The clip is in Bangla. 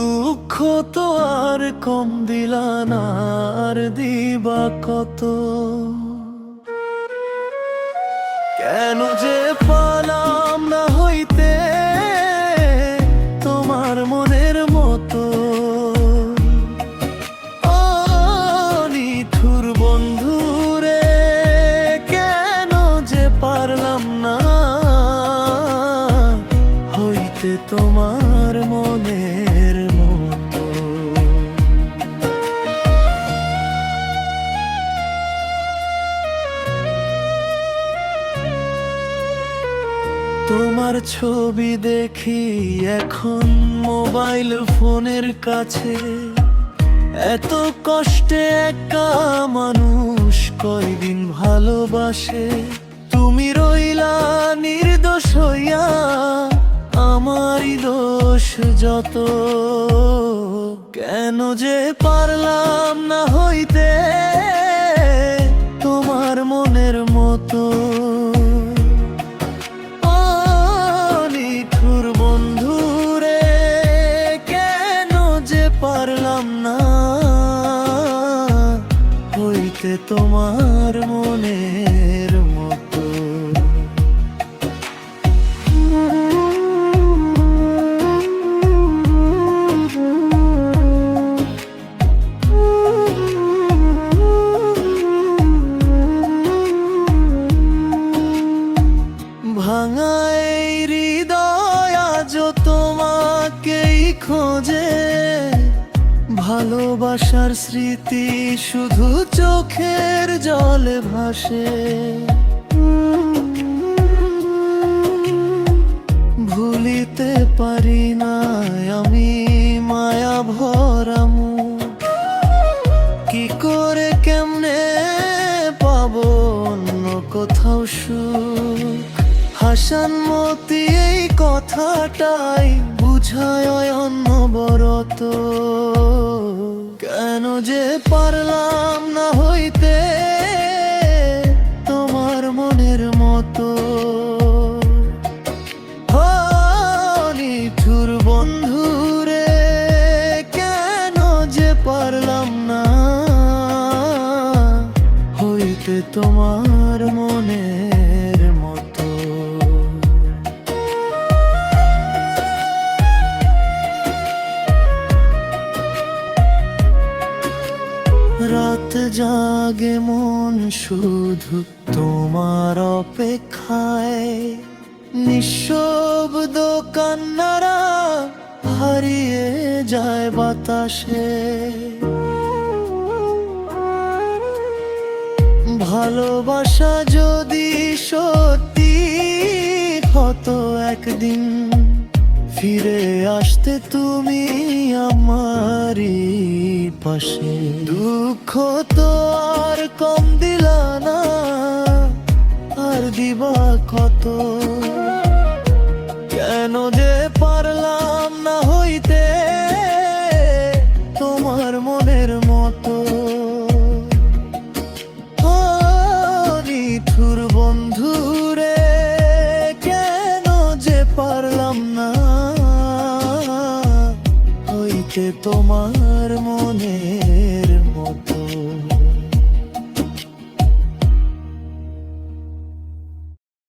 দুঃখ তো আর কম দিলা না, আর দিবা কত? কেন যে পালাম না হইতে তোমার মনের মতো? ও নিঠুর বন্ধু রে, কেন যে পারলাম না হইতে তোমার মনের মতো? তোমার ছবি দেখি এখন মোবাইল ফোনের কাছে, এত কষ্টে একা মানুষ কয়দিন ভালোবাসে। তুমি রইলা নির্দোষ হইয়া, আমারই দোষ যত। কেন যে পারলাম না হইতে তোমার মনের মতো? ও নিঠুর বন্ধু রে, কেন যে পারলাম না হইতে তোমার মনের মতো? ভাঙায় হৃদয় আজ তোমাকেই খোঁজে, ভালোবাসার স্মৃতি শুধু চোখের জলে ভাসে। ভুলিতে পারি না আমি মায়া ভরা মুখ, কি করে কেমনে পাবো অন্য কোথাও সুখ? হাসানমতি এই কথাটাই বুঝায় অনবরত। কেন যে পারলাম না হইতে তোমার মনের মতো? ও নিঠুর বন্ধু রে, কেন যে পারলাম না হইতে তোমার মনের মতো? রাত জাগে মন শুধু তোমার অপেক্ষায়, নিঃশব্দ কান্নারা হারিয়ে যায় বাতাসে। ভালোবাসা যদি সত্যি হতো একদিন, ফিরে আসতে তুমি আমারই পাশে। দুঃখ তো আর কম দিলা না, আর দিবা কত? কেন যে পারলাম না হইতে তোমার মনের মতো? ও নিঠুর বন্ধু রে, কেন যে পারলাম না হইতে তোমার